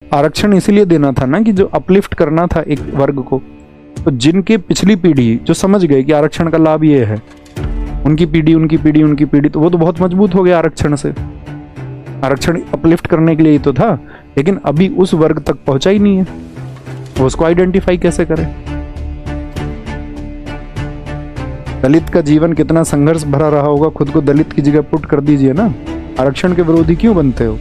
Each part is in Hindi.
आरक्षण इसीलिए देना था ना कि जो अपलिफ्ट करना था एक वर्ग को। तो जिनके पिछली पीढ़ी जो समझ गए कि आरक्षण का लाभ ये है, उनकी पीढ़ी, तो वो तो बहुत मजबूत हो गया आरक्षण से। आरक्षण अपलिफ्ट करने के लिए ही तो था, लेकिन अभी उस वर्ग तक पहुंचा ही नहीं है, वो उसको आइडेंटिफाई कैसे करें। दलित का जीवन कितना संघर्ष भरा रहा होगा, खुद को दलित की जगह पुट कर दीजिए ना। आरक्षण के विरोधी क्यों बनते हो?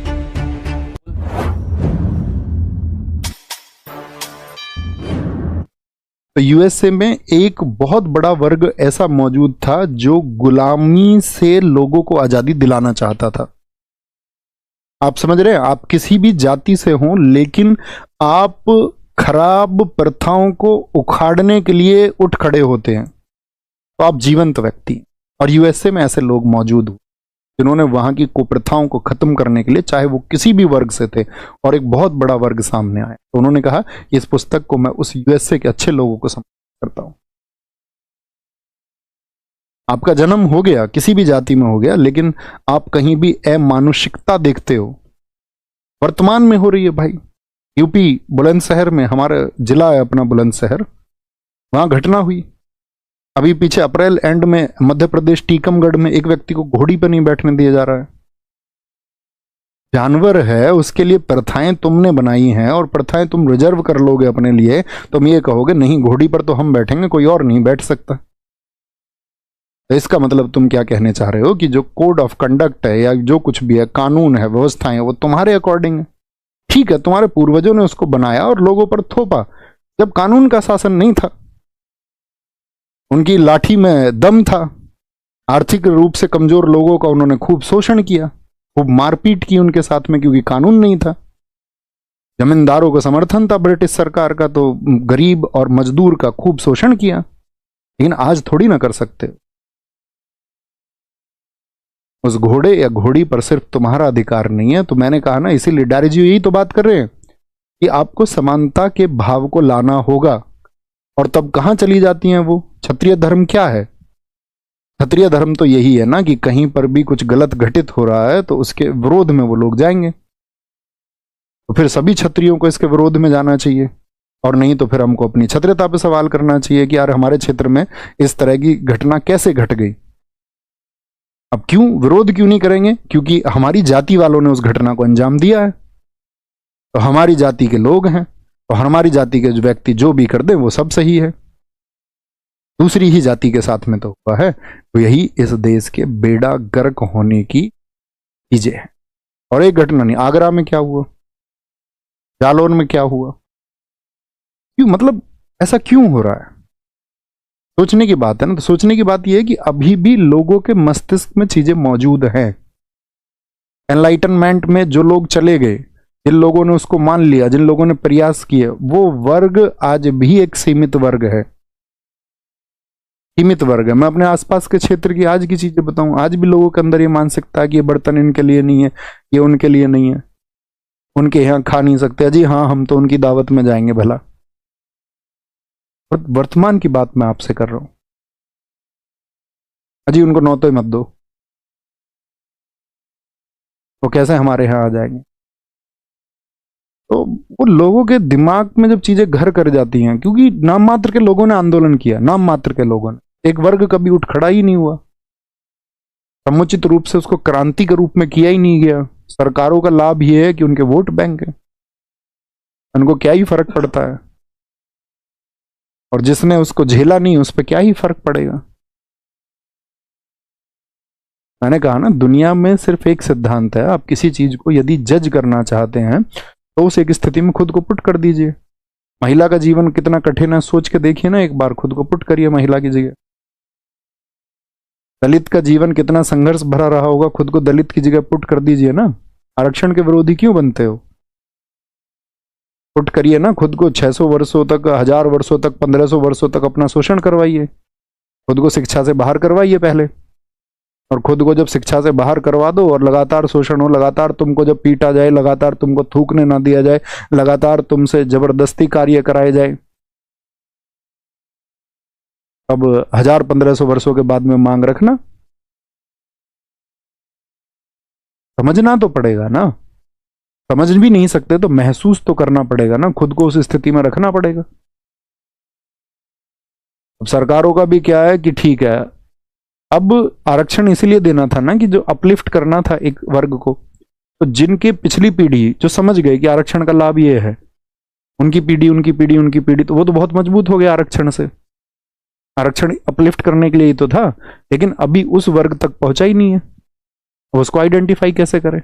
तो यूएसए में एक बहुत बड़ा वर्ग ऐसा मौजूद था जो गुलामी से लोगों को आजादी दिलाना चाहता था। आप समझ रहे हैं? आप किसी भी जाति से हो, लेकिन आप खराब प्रथाओं को उखाड़ने के लिए उठ खड़े होते हैं, तो आप जीवंत व्यक्ति। और यूएसए में ऐसे लोग मौजूद हुए जिन्होंने वहां की कुप्रथाओं को खत्म करने के लिए, चाहे वो किसी भी वर्ग से थे, और एक बहुत बड़ा वर्ग सामने आया। तो उन्होंने कहा इस पुस्तक को मैं उस यूएसए के अच्छे लोगों को समर्पित करता हूं। आपका जन्म हो गया, किसी भी जाति में हो गया, लेकिन आप कहीं भी अमानुषिकता देखते हो, वर्तमान में हो रही है भाई। यूपी बुलंदशहर में, हमारा जिला है अपना बुलंदशहर, वहां घटना हुई अभी पीछे अप्रैल एंड में। मध्य प्रदेश टीकमगढ़ में एक व्यक्ति को घोड़ी पर नहीं बैठने दिया जा रहा है। जानवर है, उसके लिए प्रथाएं तुमने बनाई हैं, और प्रथाएं तुम रिजर्व कर लोगे अपने लिए। तुम ये कहोगे नहीं, घोड़ी पर तो हम बैठेंगे, कोई और नहीं बैठ सकता। तो इसका मतलब तुम क्या कहने चाह रहे हो कि जो कोड ऑफ कंडक्ट है या जो कुछ भी है, कानून है, व्यवस्थाएं, वो तुम्हारे अकॉर्डिंग है। ठीक है, तुम्हारे पूर्वजों ने उसको बनाया और लोगों पर थोपा जब कानून का शासन नहीं था। उनकी लाठी में दम था। आर्थिक रूप से कमजोर लोगों का उन्होंने खूब शोषण किया, खूब मारपीट की उनके साथ में, क्योंकि कानून नहीं था। जमींदारों को समर्थन था ब्रिटिश सरकार का, तो गरीब और मजदूर का खूब शोषण किया। लेकिन आज थोड़ी ना कर सकते। उस घोड़े या घोड़ी पर सिर्फ तुम्हारा अधिकार नहीं है। तो मैंने कहा ना, इसीलिए डायरी जी यही तो बात कर रहे हैं कि आपको समानता के भाव को लाना होगा। और तब कहां चली जाती हैं वो? क्षत्रिय धर्म क्या है? क्षत्रिय धर्म तो यही है ना कि कहीं पर भी कुछ गलत घटित हो रहा है तो उसके विरोध में वो लोग जाएंगे। तो फिर सभी क्षत्रियों को इसके विरोध में जाना चाहिए, और नहीं तो फिर हमको अपनी क्षत्रियता पर सवाल करना चाहिए कि यार हमारे क्षेत्र में इस तरह की घटना कैसे घट गई। अब क्यों विरोध क्यों नहीं करेंगे? क्योंकि हमारी जाति वालों ने उस घटना को अंजाम दिया है, तो हमारी जाति के लोग हैं, तो हमारी जाति के व्यक्ति जो भी कर दे वो सब सही है। दूसरी ही जाति के साथ में तो हुआ है। तो यही इस देश के बेड़ा गर्क होने की चीजें हैं। और एक घटना नहीं, आगरा में क्या हुआ, जालौर में क्या हुआ, क्यों, मतलब ऐसा क्यों हो रहा है? सोचने की बात है ना। तो सोचने की बात यह है कि अभी भी लोगों के मस्तिष्क में चीजें मौजूद हैं। एनलाइटनमेंट में जो लोग चले गए, जिन लोगों ने उसको मान लिया, जिन लोगों ने प्रयास किए, वो वर्ग आज भी एक सीमित वर्ग है। सीमित वर्ग है। मैं अपने आसपास के क्षेत्र की आज की चीजें बताऊं, आज भी लोगों के अंदर ये मानसिकता है कि ये बर्तन इनके लिए नहीं है, ये उनके लिए नहीं है, उनके यहाँ खा नहीं सकते। जी हाँ, हम तो उनकी दावत में जाएंगे भला। वर्तमान की बात मैं आपसे कर रहा हूं। अजी उनको नौते मत दो, वो कैसे हमारे यहाँ आ जाएंगे? तो वो लोगों के दिमाग में जब चीजें घर कर जाती हैं, क्योंकि नाम मात्र के लोगों ने आंदोलन किया, नाम मात्र के लोगों ने, एक वर्ग कभी उठ खड़ा ही नहीं हुआ, समुचित रूप से उसको क्रांति के रूप में किया ही नहीं गया। सरकारों का लाभ ये है कि उनके वोट बैंक है, उनको क्या ही फर्क पड़ता है, और जिसने उसको झेला नहीं उस पर क्या ही फर्क पड़ेगा। मैंने कहा ना, दुनिया में सिर्फ एक सिद्धांत है, आप किसी चीज को यदि जज करना चाहते हैं तो उस एक स्थिति में खुद को पुट कर दीजिए। महिला का जीवन कितना कठिन है, सोच के देखिए ना एक बार, खुद को पुट करिए महिला की जगह। दलित का जीवन कितना संघर्ष भरा रहा होगा, खुद को दलित की जगह पुट कर दीजिए ना। आरक्षण के विरोधी क्यों बनते हो? पुट करिए ना खुद को। 600 वर्षों तक, 1000 वर्षों तक, 1500 वर्षों तक अपना शोषण करवाइए, खुद को शिक्षा से बाहर करवाइए पहले। और खुद को जब शिक्षा से बाहर करवा दो और लगातार शोषण हो, लगातार तुमको जब पीटा जाए, लगातार तुमको थूकने ना दिया जाए, लगातार तुमसे जबरदस्ती कार्य कराए जाए, अब 1000-1500 वर्षों के बाद में मांग रखना, समझना तो पड़ेगा ना। समझ भी नहीं सकते तो महसूस तो करना पड़ेगा ना, खुद को उस स्थिति में रखना पड़ेगा। अब सरकारों का भी क्या है कि ठीक है, अब आरक्षण इसीलिए देना था ना कि जो अपलिफ्ट करना था एक वर्ग को, तो जिनके पिछली पीढ़ी जो समझ गए कि आरक्षण का लाभ ये है, उनकी पीढ़ी उनकी पीढ़ी उनकी पीढ़ी, तो वो तो बहुत मजबूत हो गया आरक्षण से। आरक्षण अपलिफ्ट करने के लिए ही तो था, लेकिन अभी उस वर्ग तक पहुंचा ही नहीं है, उसको आइडेंटिफाई कैसे करें?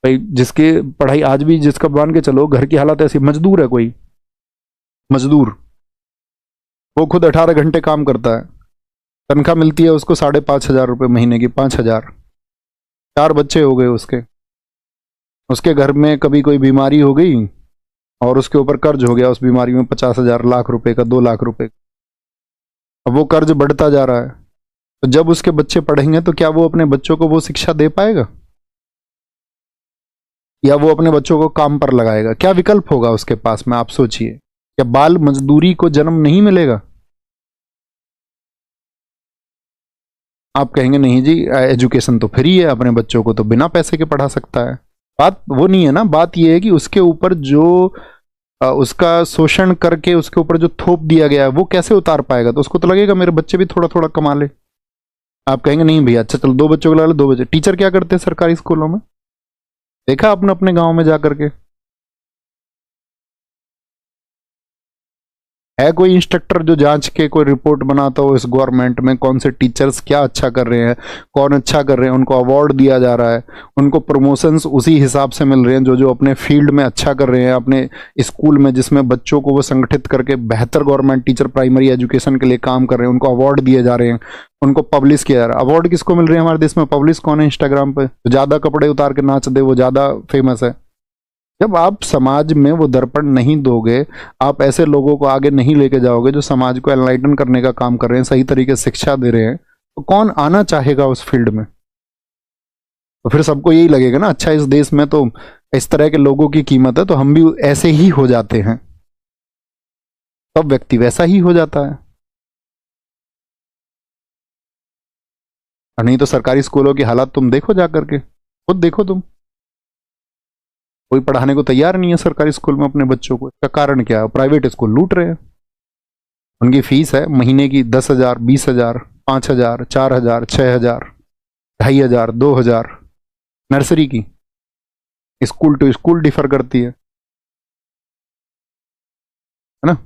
भाई जिसके पढ़ाई आज भी, जिसका मान के चलो घर की हालत ऐसी, मजदूर है कोई मजदूर, वो खुद 18 घंटे काम करता है, तनख्वाह मिलती है उसको 5,500 रुपये महीने की, 5,000, 4 बच्चे हो गए उसके, उसके घर में कभी कोई बीमारी हो गई और उसके ऊपर कर्ज हो गया, उस बीमारी में 50,000, लाख रुपए का, 2 लाख रुपए। अब वो कर्ज बढ़ता जा रहा है, तो जब उसके बच्चे पढ़ेंगे तो क्या वो अपने बच्चों को वो शिक्षा दे पाएगा, या वो अपने बच्चों को काम पर लगाएगा? क्या विकल्प होगा उसके पास में, आप सोचिए। क्या बाल मजदूरी को जन्म नहीं मिलेगा? आप कहेंगे नहीं जी एजुकेशन तो फ्री है, अपने बच्चों को तो बिना पैसे के पढ़ा सकता है। बात वो नहीं है ना, बात ये है कि उसके ऊपर जो उसका शोषण करके उसके ऊपर जो थोप दिया गया है वो कैसे उतार पाएगा? तो उसको तो लगेगा मेरे बच्चे भी थोड़ा थोड़ा कमा ले। आप कहेंगे नहीं भैया, अच्छा चल 2 बच्चों को ला लो, 2 बच्चे। टीचर क्या करते हैं सरकारी स्कूलों में, देखा आपने अपने गांव में जाकर के? है कोई इंस्ट्रक्टर जो जांच के कोई रिपोर्ट बनाता हो इस गवर्नमेंट में, कौन से टीचर्स क्या अच्छा कर रहे हैं, कौन अच्छा कर रहे हैं, उनको अवार्ड दिया जा रहा है, उनको प्रमोशंस उसी हिसाब से मिल रहे हैं जो जो अपने फील्ड में अच्छा कर रहे हैं, अपने स्कूल में जिसमें बच्चों को वो संगठित करके बेहतर गवर्नमेंट टीचर प्राइमरी एजुकेशन के लिए काम कर रहे हैं, उनको अवार्ड दिए जा रहे हैं, उनको पब्लिश किया जा रहा है। अवार्ड किसको मिल रहे हैं हमारे देश में? पब्लिश कौन है इंस्टाग्राम पे, जो ज्यादा कपड़े उतार के नाच दे वो ज्यादा फेमस है। जब आप समाज में वो दर्पण नहीं दोगे, आप ऐसे लोगों को आगे नहीं लेके जाओगे जो समाज को एनलाइटन करने का काम कर रहे हैं, सही तरीके से शिक्षा दे रहे हैं, तो कौन आना चाहेगा उस फील्ड में? तो फिर सबको यही लगेगा ना, अच्छा इस देश में तो इस तरह के लोगों की कीमत है, तो हम भी ऐसे ही हो जाते हैं, तब व्यक्ति वैसा ही हो जाता है। और नहीं तो सरकारी स्कूलों की हालत तुम देखो जाकर के, खुद देखो तुम, कोई पढ़ाने को तैयार नहीं है सरकारी स्कूल में अपने बच्चों को। इसका कारण क्या है? प्राइवेट स्कूल लूट रहे हैं। उनकी फीस है महीने की 10,000, 20,000, 5,000, 4,000, 6,000, 2,500, 2,000। नर्सरी की, स्कूल टू स्कूल डिफर करती है ना।